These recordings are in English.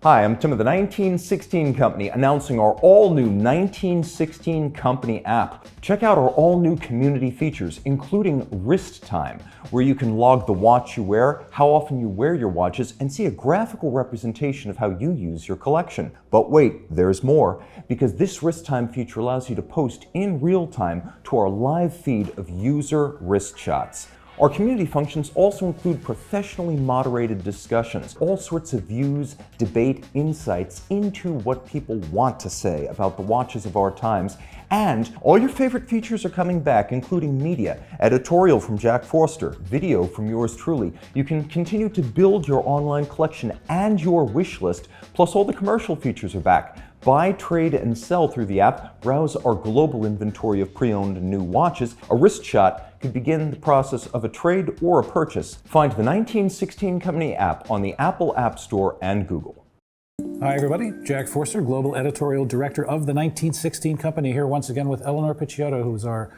Hi, I'm Tim of the 1916 Company, announcing our all-new 1916 Company app. Check out our all-new community features, including wrist time, where you can log the watch you wear, how often you wear your watches, and see a graphical representation of how you use your collection. But wait, there's more, because this wrist time feature allows you to post in real time to our live feed of user wrist shots. Our community functions also include professionally moderated discussions, all sorts of views, debate, insights into what people want to say about the watches of our times, and all your favorite features are coming back, including media, editorial from Jack Forster, video from yours truly. You can continue to build your online collection and your wish list, plus all the commercial features are back. Buy, trade, and sell through the app, browse our global inventory of pre-owned and new watches. A wrist shot could begin the process of a trade or a purchase. Find the 1916 Company app on the Apple App Store and Google. Hi everybody, Jack Forster, Global Editorial Director of the 1916 Company, here once again with Eleonor Picciotto, who's our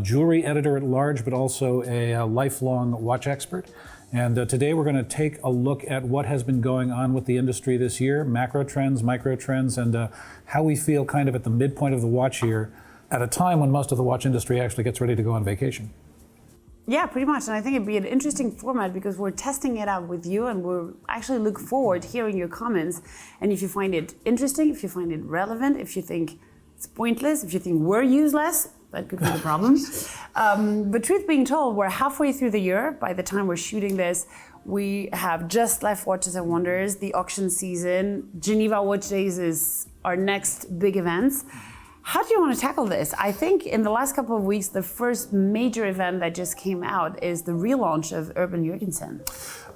jewelry editor at large, but also a lifelong watch expert. And today we're going to take a look at what has been going on with the industry this year, macro trends, micro trends, and how we feel kind of at the midpoint of the watch year at a time when most of the watch industry actually gets ready to go on vacation. Yeah, pretty much. And I think it'd be an interesting format because we're testing it out with you and we're actually look forward to hearing your comments. And if you find it interesting, if you find it relevant, if you think it's pointless, if you think we're useless, that could be the problem. But truth being told, we're halfway through the year. By the time we're shooting this, we have just left Watches and Wonders, the auction season. Geneva Watch Days is our next big event. How do you want to tackle this? I think in the last couple of weeks, the first major event that just came out is the relaunch of Urban Jürgensen.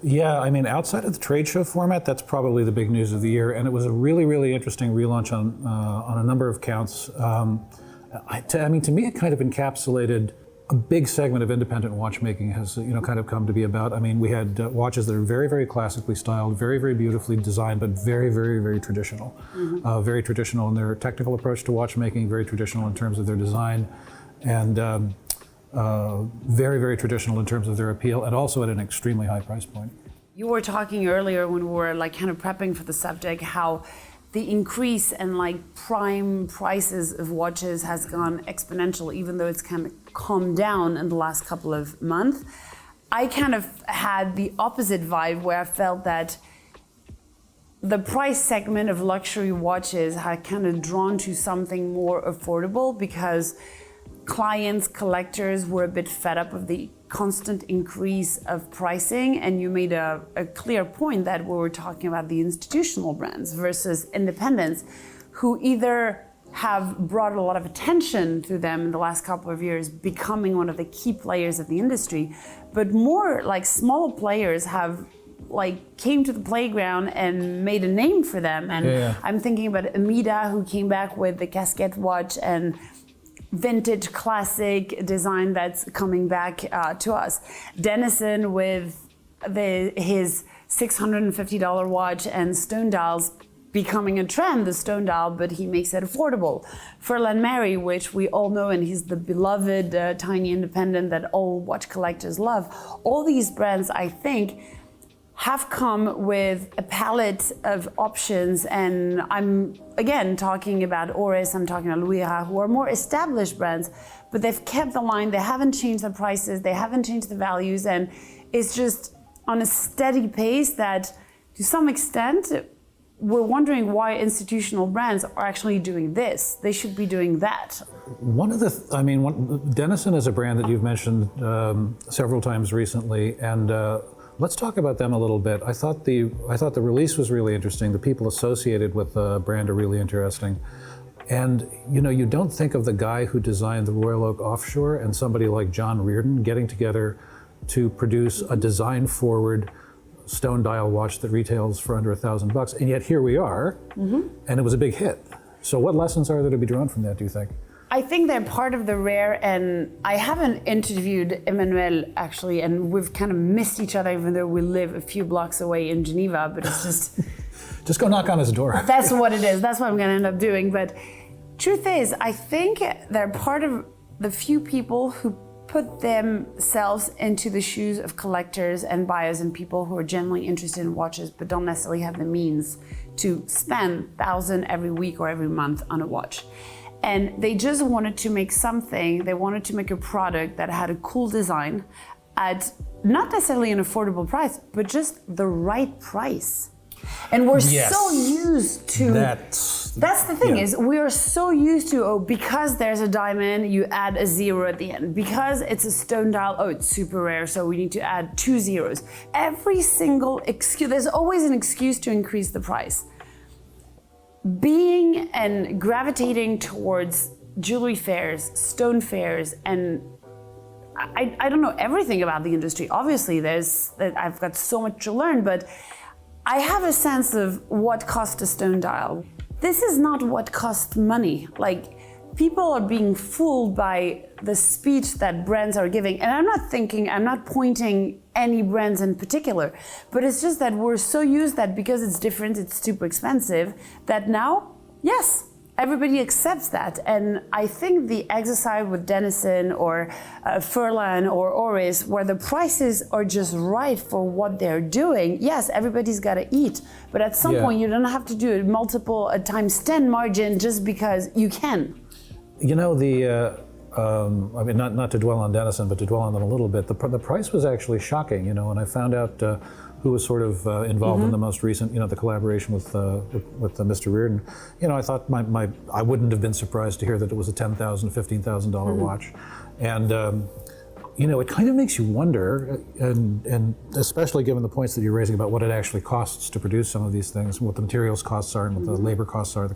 Yeah, I mean, outside of the trade show format, that's probably the big news of the year. And it was a really, really interesting relaunch on a number of counts. I mean, to me, it kind of encapsulated a big segment of independent watchmaking has, kind of come to be about. I mean, we had watches that are very, very classically styled, very, very beautifully designed, but very, very, very traditional. Mm-hmm. Very traditional in their technical approach to watchmaking, very traditional in terms of their design, and very, very traditional in terms of their appeal, and also at an extremely high price point. You were talking earlier when we were kind of prepping for the subject, how the increase in prime prices of watches has gone exponential, even though it's kind of calmed down in the last couple of months. I kind of had the opposite vibe where I felt that the price segment of luxury watches had kind of drawn to something more affordable because clients, collectors were a bit fed up of the constant increase of pricing, and you made a clear point that we were talking about the institutional brands versus independents who either have brought a lot of attention to them in the last couple of years, becoming one of the key players of the industry, but more smaller players have came to the playground and made a name for them. And yeah. I'm thinking about Amida, who came back with the casquette watch and vintage classic design that's coming back to us. Dennison with his $650 watch and stone dials becoming a trend, the stone dial, but he makes it affordable. Furlan Mary, which we all know, and he's the beloved tiny independent that all watch collectors love. All these brands, I think, have come with a palette of options, and I'm again talking about Oris, I'm talking about Luira, who are more established brands, but they've kept the line, they haven't changed the prices, they haven't changed the values, and it's just on a steady pace that to some extent we're wondering why institutional brands are actually doing this. They should be doing that. Dennison is a brand that you've mentioned several times recently, and let's talk about them a little bit. I thought the release was really interesting. The people associated with the brand are really interesting. And you don't think of the guy who designed the Royal Oak Offshore and somebody like John Reardon getting together to produce a design-forward stone dial watch that retails for under $1,000, and yet here we are, mm-hmm. and it was a big hit. So what lessons are there to be drawn from that, do you think? I think they're part of the rare, and I haven't interviewed Emmanuel actually, and we've kind of missed each other even though we live a few blocks away in Geneva, but it's just... Just go knock on his door. That's what it is, that's what I'm gonna end up doing. But truth is, I think they're part of the few people who put themselves into the shoes of collectors and buyers and people who are genuinely interested in watches but don't necessarily have the means to spend 1,000 every week or every month on a watch. And they just wanted to make something, they wanted to make a product that had a cool design at not necessarily an affordable price, but just the right price. And we're so used to, that's the thing is, we are so used to, because there's a diamond, you add a 0 at the end. Because it's a stone dial, it's super rare, so we need to add 2 zeros. Every single excuse, there's always an excuse to increase the price. Being and gravitating towards jewelry fairs, stone fairs, and I don't know everything about the industry. Obviously, I've got so much to learn, but I have a sense of what cost a stone dial. This is not what costs money. Like, people are being fooled by the speech that brands are giving. And I'm not pointing any brands in particular, but it's just that we're so used that because it's different, it's super expensive, that now, yes, everybody accepts that. And I think the exercise with Denizen or Furlan or Oris, where the prices are just right for what they're doing, yes, everybody's got to eat. But at some point, you don't have to do it multiple times 10 margin just because you can. You know, I mean, not to dwell on Denizen, but to dwell on them a little bit, the price was actually shocking, you know, and I found out who was sort of involved in the most recent, you know, the collaboration with Mr. Reardon. You know, I thought I wouldn't have been surprised to hear that it was a $10,000, $15,000 watch. And, you know, it kind of makes you wonder, and especially given the points that you're raising about what it actually costs to produce some of these things, what the materials costs are and what the labor costs are, the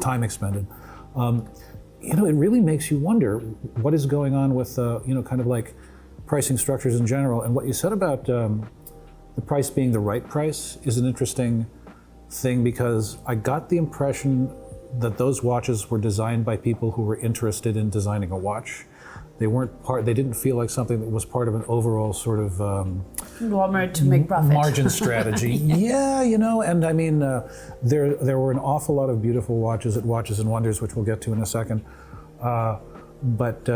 time expended. You know, it really makes you wonder what is going on with, you know, kind of like pricing structures in general. And what you said about the price being the right price is an interesting thing, because I got the impression that those watches were designed by people who were interested in designing a watch. They didn't feel like something that was part of an overall sort of conglomerate to make profit. Margin strategy. Yeah, you know, and I mean, there were an awful lot of beautiful watches at Watches and Wonders, which we'll get to in a second. But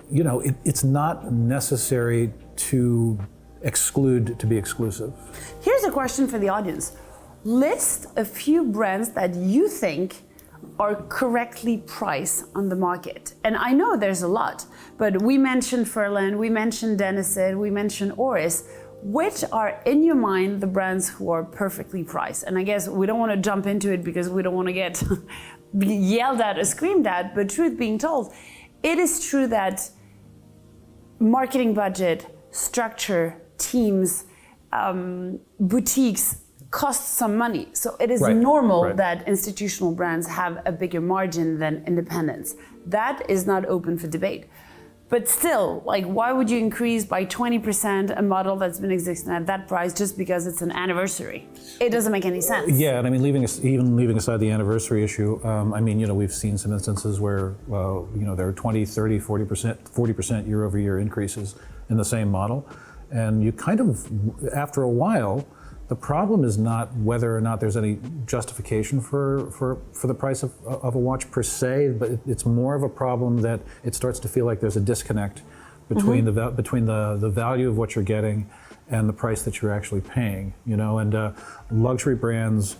you know, it's not necessary to exclude to be exclusive. Here's a question for the audience. List a few brands that you think are correctly priced on the market. And I know there's a lot, but we mentioned Furlan, we mentioned Denizen, we mentioned Oris. Which are, in your mind, the brands who are perfectly priced? And I guess we don't want to jump into it because we don't want to get yelled at or screamed at, but truth being told, it is true that marketing budget, structure, teams, boutiques cost some money. So it is normal that institutional brands have a bigger margin than independents. That is not open for debate. But still, like, why would you increase by 20% a model that's been existing at that price just because it's an anniversary? It doesn't make any sense. Yeah, and I mean, even leaving aside the anniversary issue, I mean, you know, we've seen some instances where, you know, there are 20, 30, 40% year-over-year increases in the same model. And you kind of, after a while, the problem is not whether or not there's any justification for the price of a watch per se, but it's more of a problem that it starts to feel like there's a disconnect between the value of what you're getting and the price that you're actually paying. You know, and luxury brands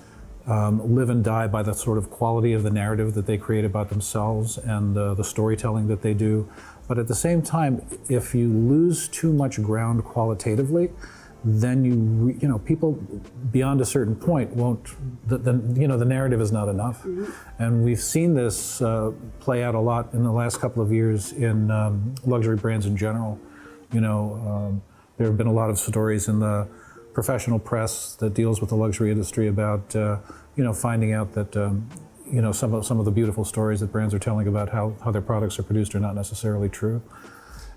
live and die by the sort of quality of the narrative that they create about themselves and the storytelling that they do. But at the same time, if you lose too much ground qualitatively, then you know, people beyond a certain point won't, you know, the narrative is not enough. And we've seen this play out a lot in the last couple of years in luxury brands in general. You know, there have been a lot of stories in the professional press that deals with the luxury industry about, you know, finding out that, you know, some of the beautiful stories that brands are telling about how their products are produced are not necessarily true.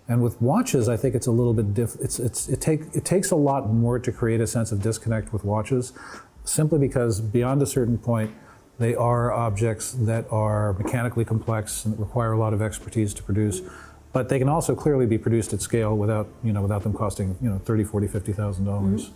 And with watches, I think it's a little bit it takes a lot more to create a sense of disconnect with watches, simply because beyond a certain point, they are objects that are mechanically complex and require a lot of expertise to produce. But they can also clearly be produced at scale without them costing, you know, $30,000, $40,000, $50,000.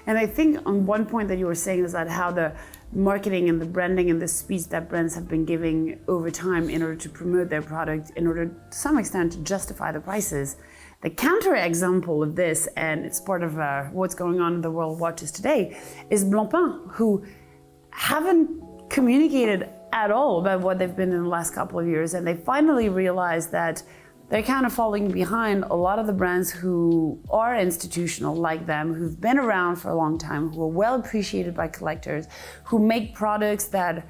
And I think on one point that you were saying is that how the marketing and the branding and the speech that brands have been giving over time in order to promote their product, in order to some extent to justify the prices. The counter-example of this, and it's part of what's going on in the world of watches today, is Blancpain, who haven't communicated at all about what they've been in the last couple of years, and they finally realized that they're kind of falling behind a lot of the brands who are institutional like them, who've been around for a long time, who are well appreciated by collectors, who make products that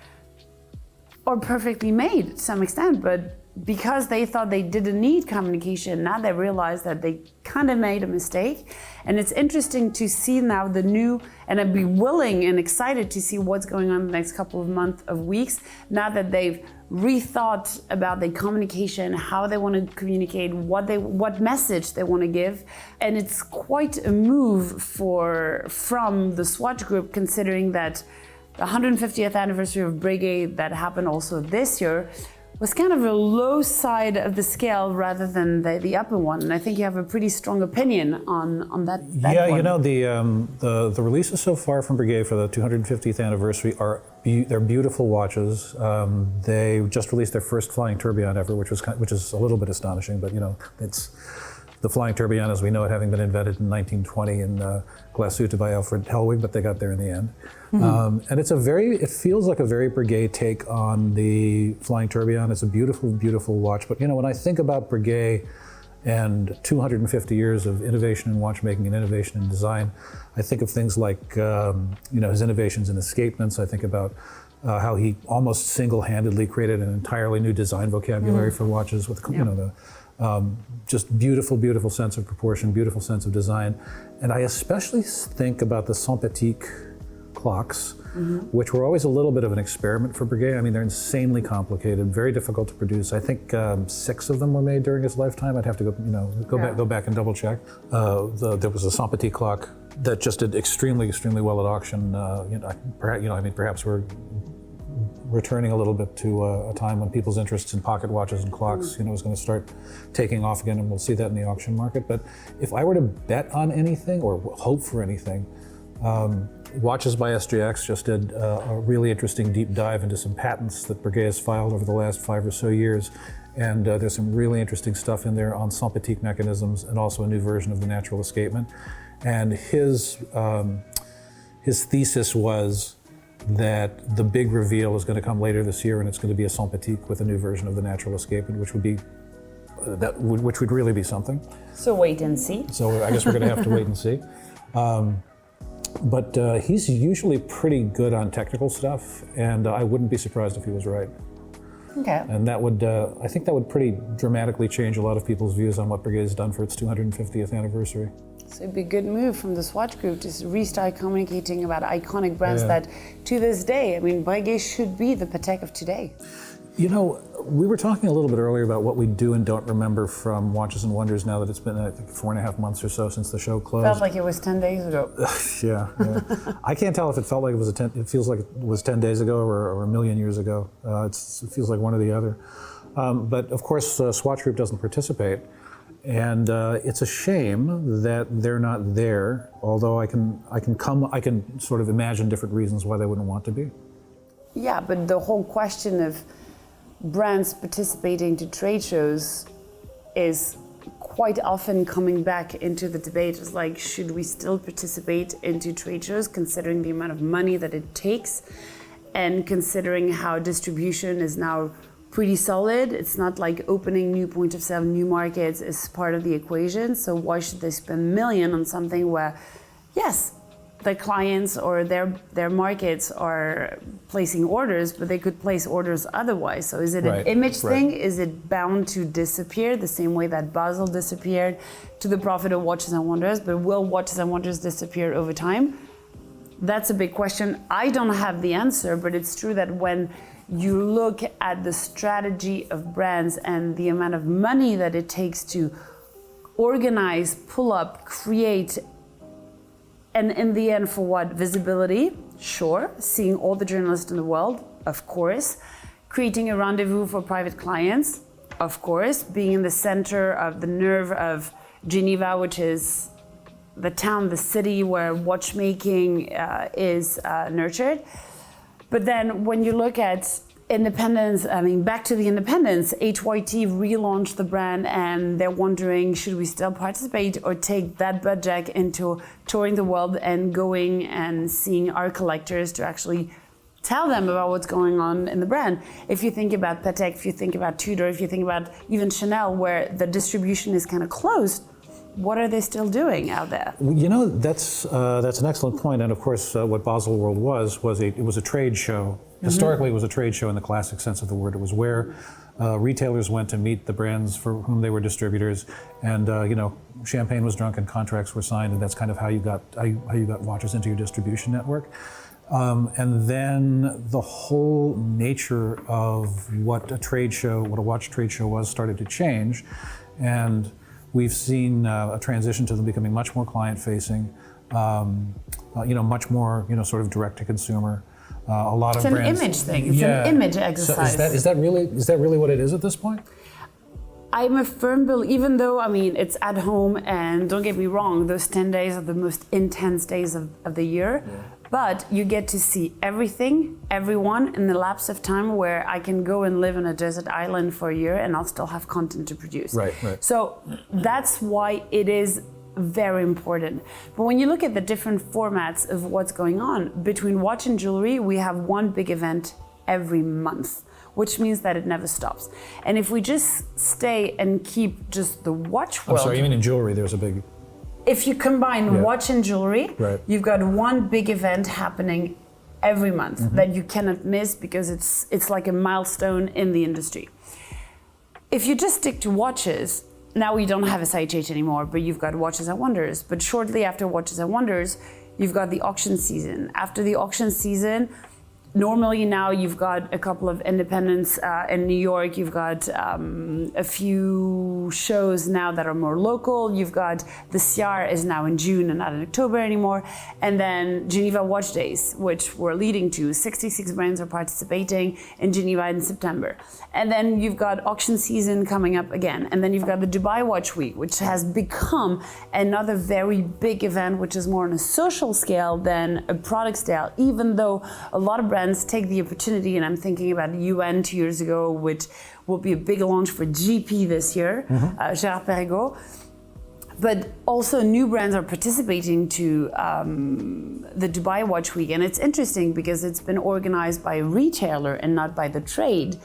are perfectly made to some extent, but because they thought they didn't need communication, now they realize that they kind of made a mistake. And it's interesting to see now the new, and I'd be willing and excited to see what's going on in the next couple of months, of weeks, now that they've rethought about their communication, how they want to communicate, what message they want to give. And it's quite a move from the Swatch Group, considering that the 150th anniversary of Breguet that happened also this year was kind of a low side of the scale rather than the upper one. And I think you have a pretty strong opinion on that Yeah, one. you know, the releases so far from Breguet for the 250th anniversary they're beautiful watches. They just released their first flying tourbillon ever, which is a little bit astonishing, but you know, it's the flying tourbillon as we know it, having been invented in 1920 in Glashütte by Alfred Hellwig, but they got there in the end. Mm-hmm. And it feels like a very Breguet take on the flying tourbillon. It's a beautiful, beautiful watch. But you know, when I think about Breguet and 250 years of innovation in watchmaking and innovation in design, I think of things like his innovations in escapements. I think about how he almost single-handedly created an entirely new design vocabulary for watches with just beautiful, beautiful sense of proportion, beautiful sense of design. And I especially think about the Sympathique clocks, which were always a little bit of an experiment for Breguet. I mean, they're insanely complicated, very difficult to produce. I think 6 of them were made during his lifetime. I'd have to go back and double check. There was a Sympathique clock that just did extremely, extremely well at auction. Perhaps we're returning a little bit to a time when people's interests in pocket watches and clocks, is going to start taking off again, and we'll see that in the auction market. But if I were to bet on anything or hope for anything, Watches by SGX just did a really interesting deep dive into some patents that Breguet has filed over the last 5 or so years. And there's some really interesting stuff in there on Sympathique mechanisms and also a new version of the natural escapement. And his thesis was that the big reveal is going to come later this year, and it's going to be a Sympathique with a new version of the natural escapement, which would really be something. So wait and see. So I guess we're going to have to wait and see. But he's usually pretty good on technical stuff, and I wouldn't be surprised if he was right. Okay. And that would, I think that would pretty dramatically change a lot of people's views on what Breguet has done for its 250th anniversary. So it'd be a good move from the Swatch Group to restart communicating about iconic brands that, to this day, I mean, Breguet should be the Patek of today. You know, we were talking a little bit earlier about what we do and don't remember from Watches and Wonders now that it's been, I think, 4.5 months or so since the show closed. Felt like it was 10 days ago. Yeah. I can't tell if it felt like it feels like it was 10 days ago or a million years ago. It feels like one or the other. But of course, Swatch Group doesn't participate. And it's a shame that they're not there, although I can sort of imagine different reasons why they wouldn't want to be. Yeah, but the whole question of brands participating to trade shows is quite often coming back into the debate. It's like, should we still participate into trade shows considering the amount of money that it takes and considering how distribution is now pretty solid? It's not like opening new point of sale, new markets is part of the equation. So why should they spend millions on something where, yes, the clients or their markets are placing orders, but they could place orders otherwise. So is it an image thing? Is it bound to disappear the same way that Basel disappeared to the profit of Watches and Wonders? But will Watches and Wonders disappear over time? That's a big question. I don't have the answer, but it's true that when you look at the strategy of brands and the amount of money that it takes to organize, pull up, create, and in the end, for what? Visibility? Sure. Seeing all the journalists in the world? Of course. Creating a rendezvous for private clients? Of course. Being in the center of the nerve of Geneva, which is the town, the city where watchmaking is nurtured. But then when you look at independence, back to the independence, HYT relaunched the brand and they're wondering, should we still participate or take that budget into touring the world and going and seeing our collectors to actually tell them about what's going on in the brand. If you think about Patek, if you think about Tudor, if you think about even Chanel, where the distribution is kind of closed, what are they still doing out there? That's an excellent point. And of course, what Basel World was a trade show. Historically, it was a trade show in the classic sense of the word. It was where retailers went to meet the brands for whom they were distributors, and champagne was drunk and contracts were signed, and that's kind of how you got watches into your distribution network. And then the whole nature of what a watch trade show was, started to change, and we've seen a transition to them becoming much more client-facing, much more sort of direct-to-consumer. A lot of brands. It's an image thing. It's an image exercise. So is that really what it is at this point? I'm a firm believer, even though, it's at home, and don't get me wrong, those 10 days are the most intense days of the year, but you get to see everything, everyone, in the lapse of time where I can go and live on a desert island for a year and I'll still have content to produce. Right. So that's why it is very important. But when you look at the different formats of what's going on, between watch and jewelry, we have one big event every month, which means that it never stops. And if we just stay and keep just the watch world... I'm sorry, you mean in jewelry there's a big... If you combine watch and jewelry, right, you've got one big event happening every month that you cannot miss because it's like a milestone in the industry. If you just stick to watches, now we don't have SIHH anymore, but you've got Watches and Wonders. But shortly after Watches and Wonders, you've got the auction season. After the auction season, normally now you've got a couple of independents in New York. You've got a few shows now that are more local. You've got the CR is now in June and not in October anymore. And then Geneva Watch Days, which we're leading to. 66 brands are participating in Geneva in September. And then you've got auction season coming up again. And then you've got the Dubai Watch Week, which has become another very big event, which is more on a social scale than a product scale, even though a lot of brands take the opportunity, and I'm thinking about UN 2 years ago, which will be a big launch for GP this year, Gérard Perregaux. But also new brands are participating to the Dubai Watch Week. And it's interesting because it's been organized by a retailer and not by the trade.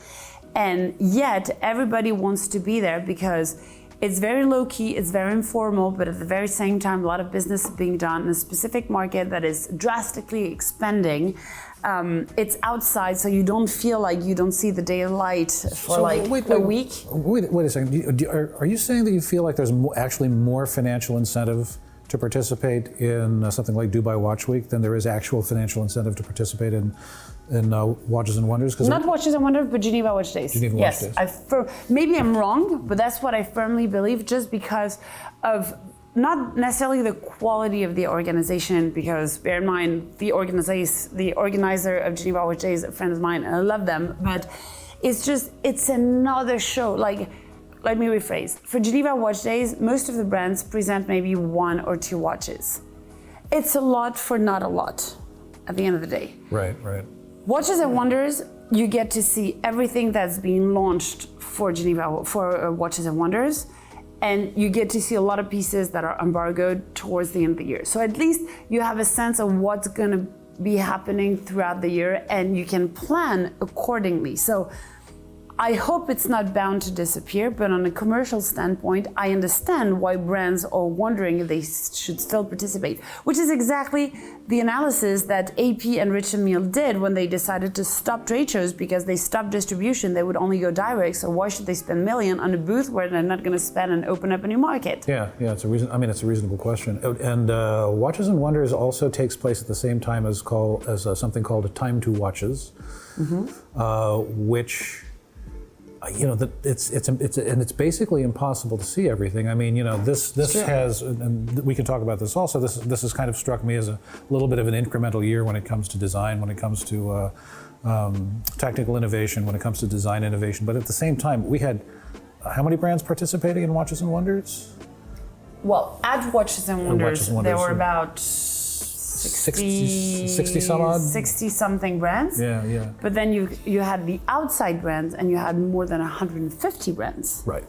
And yet everybody wants to be there because it's very low-key, it's very informal, but at the very same time, a lot of business is being done in a specific market that is drastically expanding. It's outside, so you don't feel like you don't see the daylight for a week. Wait a second. Are you saying that you feel like there's actually more financial incentive to participate in something like Dubai Watch Week than there is actual financial incentive to participate in Watches and Wonders? Not Watches and Wonders, but Geneva Watch Days. Geneva Watch Days. Maybe I'm wrong, but that's what I firmly believe, just because of not necessarily the quality of the organization, because bear in mind, the organizer of Geneva Watch Days, a friend of mine, and I love them, but it's another show. Like, let me rephrase. For Geneva Watch Days, most of the brands present maybe 1 or 2 watches. It's a lot for not a lot at the end of the day. Right. Watches and Wonders, you get to see everything that's being launched for Geneva, for Watches and Wonders, and you get to see a lot of pieces that are embargoed towards the end of the year. So at least you have a sense of what's going to be happening throughout the year, and you can plan accordingly. So I hope it's not bound to disappear, but on a commercial standpoint, I understand why brands are wondering if they should still participate, which is exactly the analysis that AP and Richard Mille did when they decided to stop trade shows because they stopped distribution. They would only go direct, so why should they spend millions on a booth where they're not going to spend and open up a new market? Yeah, it's a reason. It's a reasonable question. And Watches and Wonders also takes place at the same time as something called a Time to Watches, which. It's basically impossible to see everything. This has, and we can talk about this also. This has kind of struck me as a little bit of an incremental year when it comes to design, when it comes to technical innovation, when it comes to design innovation. But at the same time, we had how many brands participating in Watches and Wonders? Well, at Watches and Wonders, there were about 60 some odd? 60 something brands. Yeah. But then you had the outside brands, and you had more than 150 brands. Right.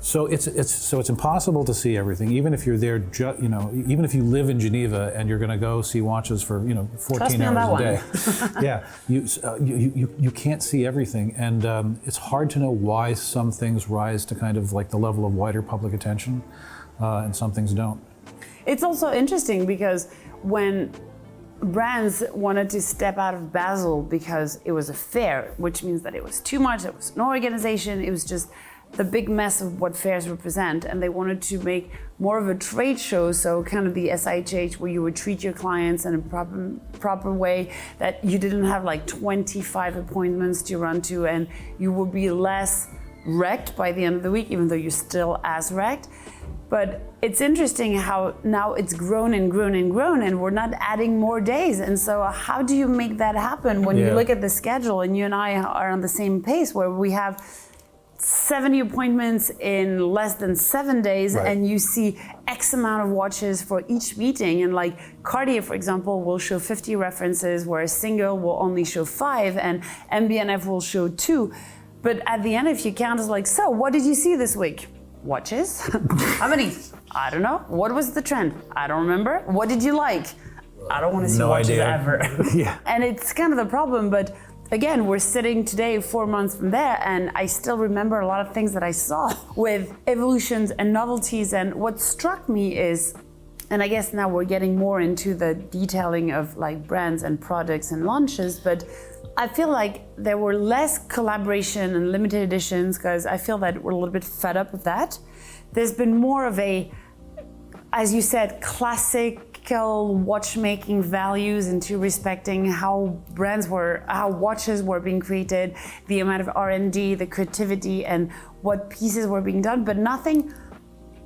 So it's impossible to see everything, even if you're there. Even if you live in Geneva and you're going to go see watches for 14 hours a day. Yeah, you can't see everything, and it's hard to know why some things rise to kind of like the level of wider public attention, and some things don't. It's also interesting because when brands wanted to step out of Basel because it was a fair, which means that it was too much, it was no organization, it was just the big mess of what fairs represent, and they wanted to make more of a trade show, so kind of the SIHH, where you would treat your clients in a proper way, that you didn't have like 25 appointments to run to, and you would be less wrecked by the end of the week, even though you're still as wrecked. But it's interesting how now it's grown and grown and grown, and we're not adding more days. And so how do you make that happen when you look at the schedule, and you and I are on the same pace, where we have 70 appointments in less than 7 days, right, and you see X amount of watches for each meeting. And like Cartier, for example, will show 50 references, whereas Single will only show 5, and MB&F will show 2. But at the end, if you count, it's like, so what did you see this week? Watches? How many? I don't know. What was the trend? I don't remember. What did you like? I don't want to see watches ever. Yeah. And it's kind of the problem, but again, we're sitting today 4 months from there, and I still remember a lot of things that I saw with evolutions and novelties. And what struck me is, and I guess now we're getting more into the detailing of like brands and products and launches, but I feel like there were less collaboration and limited editions, because I feel that we're a little bit fed up with that. There's been more of a, as you said, classical watchmaking values into respecting how watches were being created, the amount of R&D, the creativity, and what pieces were being done. But nothing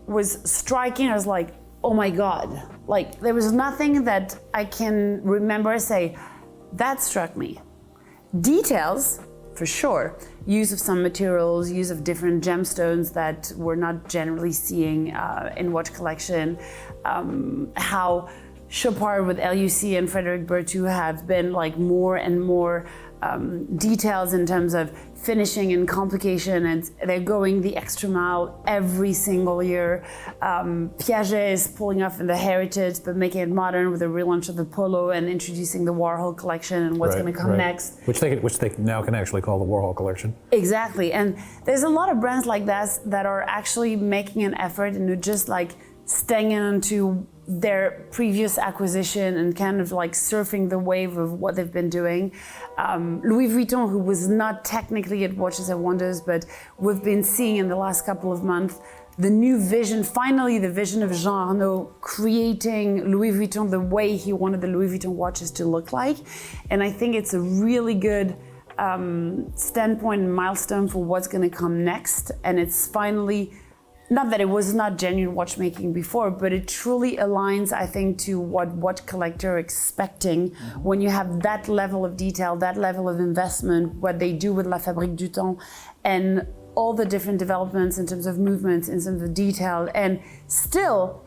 was striking. I was like, oh my God. Like, there was nothing that I can remember say, that struck me. Details, for sure. Use of some materials, use of different gemstones that we're not generally seeing in watch collection. How Chopard with LUC and Frederic Berthoud have been like more and more details in terms of finishing and complication, and they're going the extra mile every single year. Piaget is pulling off in the heritage but making it modern with the relaunch of the Polo and introducing the Warhol collection and what's going to come next. Which they now can actually call the Warhol collection. Exactly, and there's a lot of brands like that are actually making an effort and just like staying into their previous acquisition and kind of like surfing the wave of what they've been doing. Louis Vuitton, who was not technically at Watches and Wonders, but we've been seeing in the last couple of months the new vision, finally the vision of Jean Arnault creating Louis Vuitton the way he wanted the Louis Vuitton watches to look like. And I think it's a really good standpoint and milestone for what's going to come next. And it's finally, not that it was not genuine watchmaking before, but it truly aligns, I think, to what watch collectors are expecting when you have that level of detail, that level of investment, what they do with La Fabrique du Temps, and all the different developments in terms of movements, in terms of detail, and still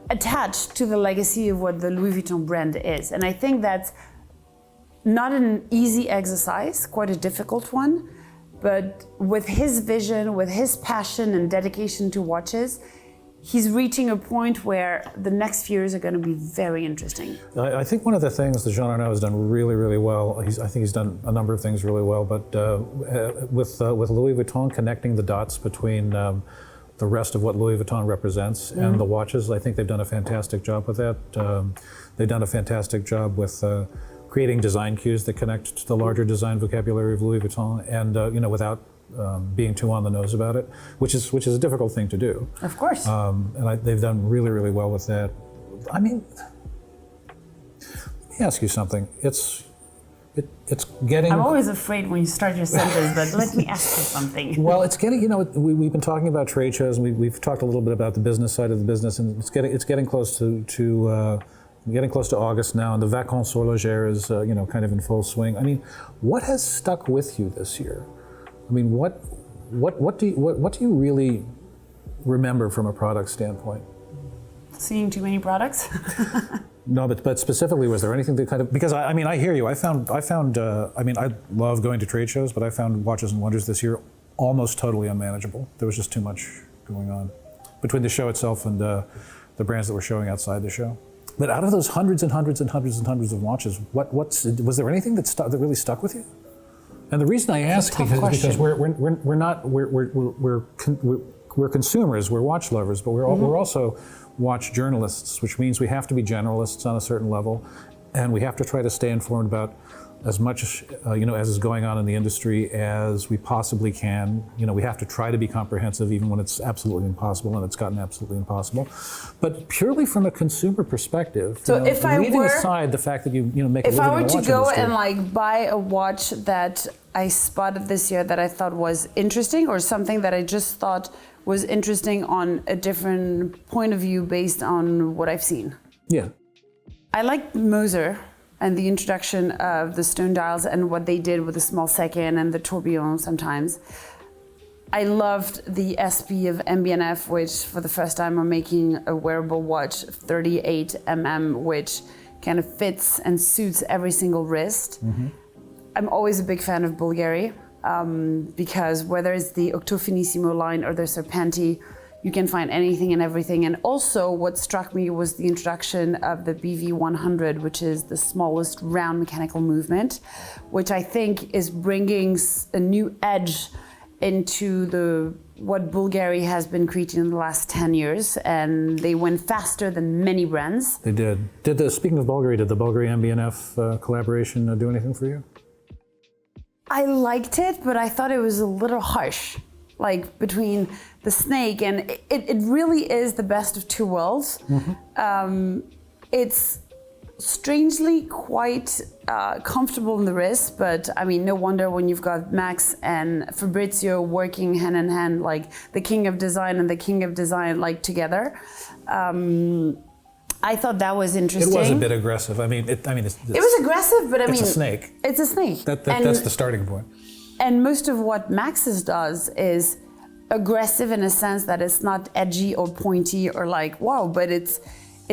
attached to the legacy of what the Louis Vuitton brand is. And I think that's not an easy exercise, quite a difficult one. But with his vision, with his passion and dedication to watches, he's reaching a point where the next few years are going to be very interesting. I think one of the things that Jean Arnault has done really, really well, I think he's done a number of things really well, but with Louis Vuitton connecting the dots between the rest of what Louis Vuitton represents and the watches, I think they've done a fantastic job with that. They've done a fantastic job with creating design cues that connect to the larger design vocabulary of Louis Vuitton, and without being too on the nose about it, which is a difficult thing to do. Of course. They've done really, really well with that. I mean, let me ask you something. It's getting. I'm always afraid when you start your sentence, but let me ask you something. Well, it's getting. We've been talking about trade shows, and we've talked a little bit about the business side of the business, and it's getting close to getting close to August now, and the Vacances Horlogères is kind of in full swing. I mean, what has stuck with you this year? I mean, what do you really remember from a product standpoint? Seeing too many products? No, but specifically, was there anything that kind of, because I mean, I hear you. I love going to trade shows, but I found Watches and Wonders this year almost totally unmanageable. There was just too much going on between the show itself and the brands that were showing outside the show. But out of those hundreds and hundreds and hundreds and hundreds of watches, was there anything that really stuck with you? And the reason I ask because we're consumers, we're watch lovers, but we're also watch journalists, which means we have to be generalists on a certain level, and we have to try to stay informed about as much as is going on in the industry as we possibly can. We have to try to be comprehensive even when it's absolutely impossible, and it's gotten absolutely impossible. But purely from a consumer perspective, so if I leaving were, aside the fact that you make a if living I were in the to watch go industry, and like buy a watch that I spotted this year that I thought was interesting, or something that I just thought was interesting on a different point of view based on what I've seen. Yeah. I like Moser and the introduction of the stone dials and what they did with the small second and the tourbillon sometimes. I loved the SB of MB&F, which for the first time are making a wearable watch, 38 which kind of fits and suits every single wrist. Mm-hmm. I'm always a big fan of Bulgari, because whether it's the Octo Finissimo line or the Serpenti, you can find anything and everything. And also what struck me was the introduction of the BV100, which is the smallest round mechanical movement, which I think is bringing a new edge into what Bulgari has been creating in the last 10 years. And they went faster than many brands. They did. Speaking of Bulgari, did the Bulgari MB&F collaboration do anything for you? I liked it, but I thought it was a little harsh. Like between the snake, and it really is the best of two worlds. Mm-hmm. It's strangely quite comfortable in the wrist, but I mean, no wonder when you've got Max and Fabrizio working hand in hand, like the king of design and the king of design, like together. I thought that was interesting. It was a bit aggressive. It was aggressive, but it's a snake. It's a snake. That's the starting point. And most of what Max's does is aggressive in a sense that it's not edgy or pointy or like, wow, but it's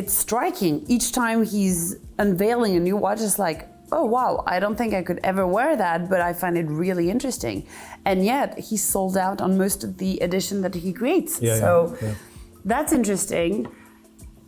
striking. Each time he's unveiling a new watch, it's like, oh wow, I don't think I could ever wear that, but I find it really interesting. And yet he sold out on most of the edition that he creates. So that's interesting.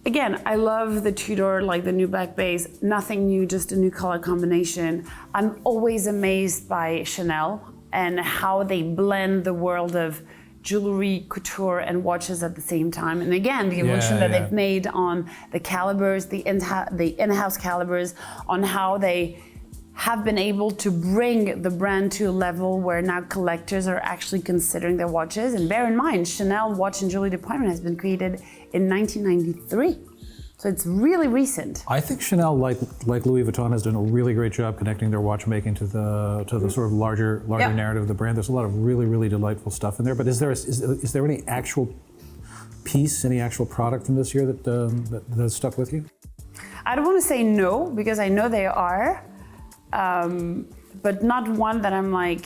Again, I love the Tudor, like the new black base, nothing new, just a new color combination. I'm always amazed by Chanel and how they blend the world of jewelry, couture, and watches at the same time. And again, the evolution that they've made on the calibers, the in-house calibers, on how they have been able to bring the brand to a level where now collectors are actually considering their watches. And bear in mind, Chanel watch and jewelry department has been created in 1993. So it's really recent. I think Chanel, like Louis Vuitton, has done a really great job connecting their watchmaking to the sort of larger narrative of the brand. There's a lot of really, really delightful stuff in there. But is there any actual piece, any actual product from this year that has stuck with you? I don't want to say no, because I know they are. But not one that I'm like,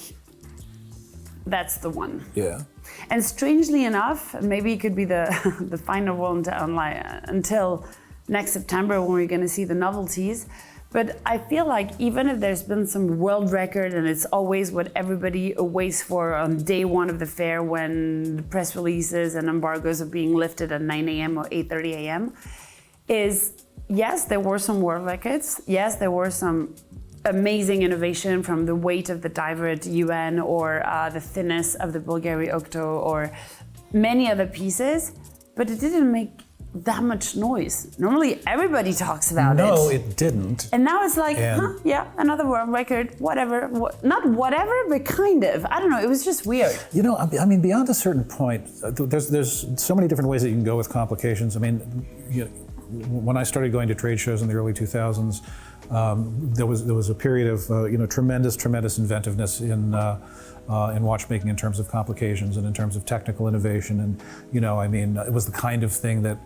that's the one. Yeah. And strangely enough, maybe it could be the final one until next September when we're going to see the novelties. But I feel like even if there's been some world record, and it's always what everybody awaits for on day one of the fair when the press releases and embargoes are being lifted at 9 a.m. or 8:30 a.m., is yes, there were some world records. Yes, there were some amazing innovation, from the weight of the diver at UN or the thinness of the Bulgari Octo or many other pieces, but it didn't make that much noise. Normally everybody talks about it. No, it didn't. And now it's like, another world record, whatever. Not whatever, but kind of. I don't know, it was just weird. Beyond a certain point, there's so many different ways that you can go with complications. When I started going to trade shows in the early 2000s, there was a period of tremendous inventiveness in watchmaking in terms of complications and in terms of technical innovation, and it was the kind of thing that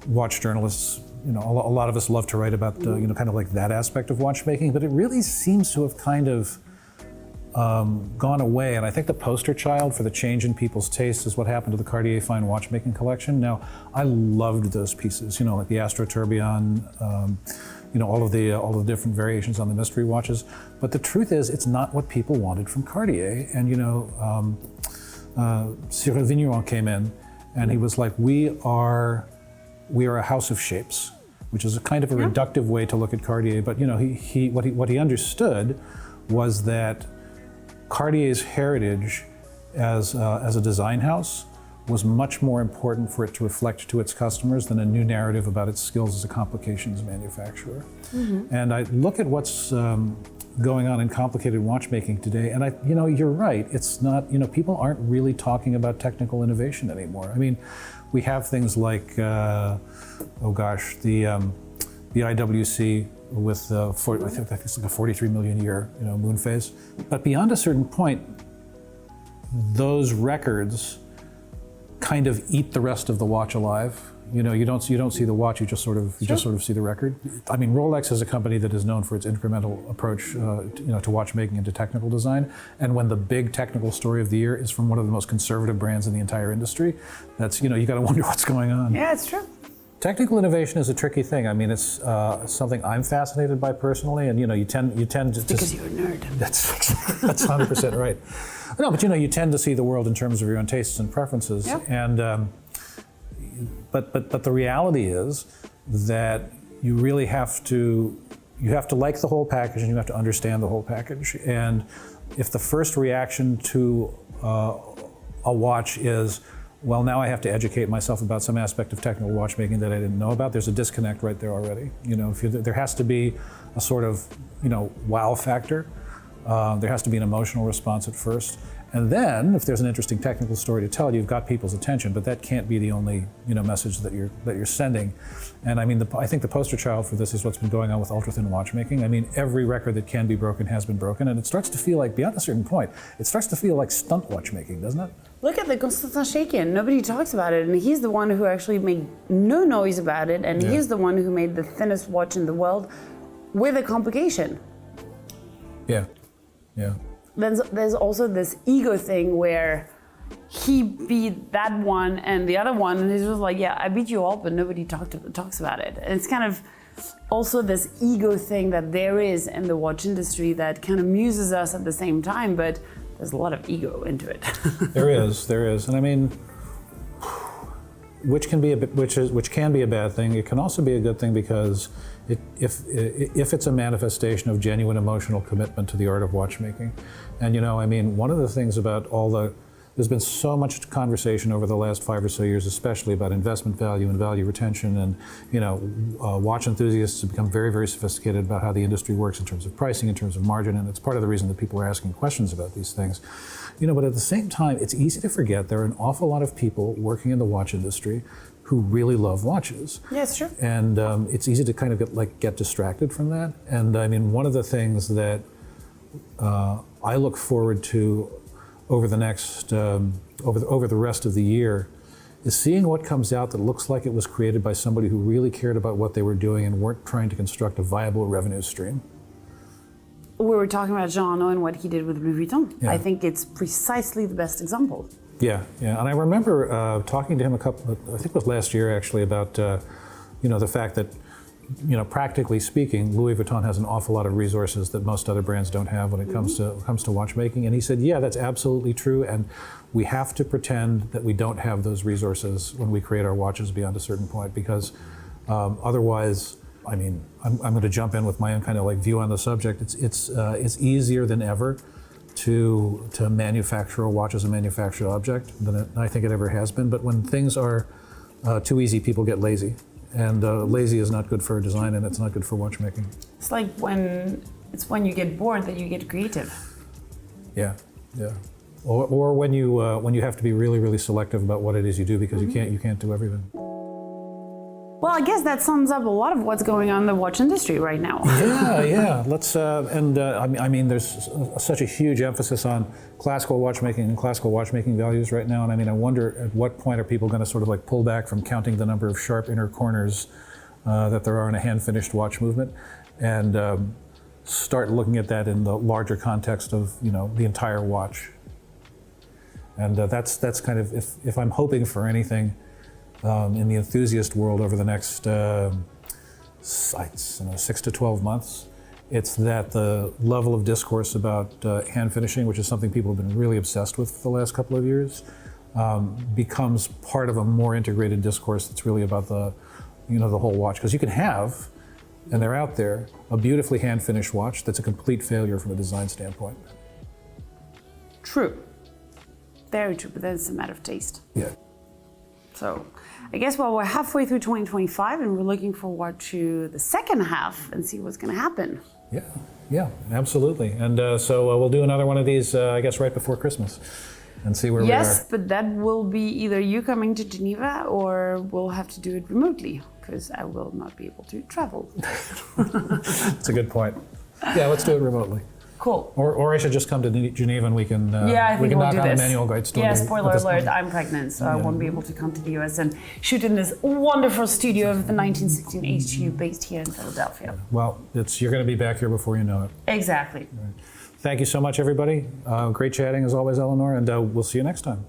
watch journalists, a lot of us love to write about, kind of like that aspect of watchmaking. But it really seems to have kind of gone away, and I think the poster child for the change in people's taste is what happened to the Cartier Fine Watchmaking collection. Now, I loved those pieces, you know, like the Astro Tourbillon, you know, all of the different variations on the mystery watches. But the truth is, it's not what people wanted from Cartier. And you know, Cyril Vigneron came in, and he was like, "We are a house of shapes," which is a kind of a reductive way to look at Cartier. But you know, what he understood was that Cartier's heritage as a design house was much more important for it to reflect to its customers than a new narrative about its skills as a complications manufacturer. And I look at what's going on in complicated watchmaking today, and you know, you're right. It's not, you know, people aren't really talking about technical innovation anymore. I mean, we have things like, the IWC with I think it's like a 43 million year, you know, moon phase. But beyond a certain point, those records kind of eat the rest of the watch alive. You know, you don't see the watch, you just sort of see the record. I mean, Rolex is a company that is known for its incremental approach, you know, to watchmaking and to technical design. And when the big technical story of the year is from one of the most conservative brands in the entire industry, that's, you know, you got to wonder what's going on. Yeah, it's true. Technical innovation is a tricky thing. I mean, it's something I'm fascinated by personally, and you know, you tend to because you're a nerd. That's 100% right. No, but you know, you tend to see the world in terms of your own tastes and preferences, and but the reality is that you really have to like the whole package, and you have to understand the whole package. And if the first reaction to a watch is, well, now I have to educate myself about some aspect of technical watchmaking that I didn't know about, there's a disconnect right there already. You know, there has to be a sort of, you know, wow factor. There has to be an emotional response at first. And then, if there's an interesting technical story to tell, you've got people's attention, but that can't be the only, you know, message that you're sending. And I mean, I think the poster child for this is what's been going on with ultra-thin watchmaking. I mean, every record that can be broken has been broken, and it starts to feel like, beyond a certain point, it starts to feel like stunt watchmaking, doesn't it? Look at the Constantin Shakin. Nobody talks about it, and he's the one who actually made no noise about it, and he's the one who made the thinnest watch in the world with a complication. Yeah, yeah. There's also this ego thing where he beat that one and the other one, and he's just like, yeah, I beat you all, but nobody talks about it. And it's kind of also this ego thing that there is in the watch industry that kind of amuses us at the same time, but there's a lot of ego into it. There is, and I mean, which can be a bad thing. It can also be a good thing because if it's a manifestation of genuine emotional commitment to the art of watchmaking. And you know, I mean, one of the things about there's been so much conversation over the last 5 or so years, especially about investment value and value retention, and you know, watch enthusiasts have become very, very sophisticated about how the industry works in terms of pricing, in terms of margin, and it's part of the reason that people are asking questions about these things. You know, but at the same time, it's easy to forget there are an awful lot of people working in the watch industry who really love watches. Yeah, it's true. And it's easy to kind of get distracted from that. And I mean, one of the things that I look forward to over the next, over the rest of the year is seeing what comes out that looks like it was created by somebody who really cared about what they were doing and weren't trying to construct a viable revenue stream. We were talking about Jean Arnaud and what he did with Louis Vuitton. Yeah. I think it's precisely the best example. Yeah, and I remember talking to him I think it was last year actually, about you know, the fact that, you know, practically speaking, Louis Vuitton has an awful lot of resources that most other brands don't have when it comes to watchmaking. And he said, yeah, that's absolutely true, and we have to pretend that we don't have those resources when we create our watches beyond a certain point, because otherwise, I mean, I'm going to jump in with my own kind of like view on the subject. It's easier than ever to manufacture a watch as a manufactured object than I think it ever has been. But when things are too easy, people get lazy. And lazy is not good for design, and it's not good for watchmaking. It's like when you get bored that you get creative. Yeah. Or when you have to be really, really selective about what it is you do, because you can't do everything. Well, I guess that sums up a lot of what's going on in the watch industry right now. Yeah. Let's I mean, there's such a huge emphasis on classical watchmaking and classical watchmaking values right now, and I mean, I wonder at what point are people going to sort of like pull back from counting the number of sharp inner corners that there are in a hand-finished watch movement, and start looking at that in the larger context of, you know, the entire watch. And that's kind of, if I'm hoping for anything in the enthusiast world over the next 6 to 12 months, it's that the level of discourse about hand finishing, which is something people have been really obsessed with for the last couple of years, becomes part of a more integrated discourse that's really about the, you know, the whole watch. Because you can have, and they're out there, a beautifully hand-finished watch that's a complete failure from a design standpoint. True. Very true, but then it's a matter of taste. Yeah. So I guess, well, we're halfway through 2025 and we're looking forward to the second half and see what's going to happen. Yeah, absolutely. And so we'll do another one of these, I guess, right before Christmas and see where we are. Yes, but that will be either you coming to Geneva or we'll have to do it remotely because I will not be able to travel. That's a good point. Yeah, let's do it remotely. Cool. Or I should just come to Geneva and we can I think knock we'll on do the this. manual guide store. Yeah, spoiler alert, I'm pregnant, so I won't be able to come to the US and shoot in this wonderful studio of the 1916 HQ based here in Philadelphia. Well, you're going to be back here before you know it. Exactly. Right. Thank you so much, everybody. Great chatting as always, Eleanor, and we'll see you next time.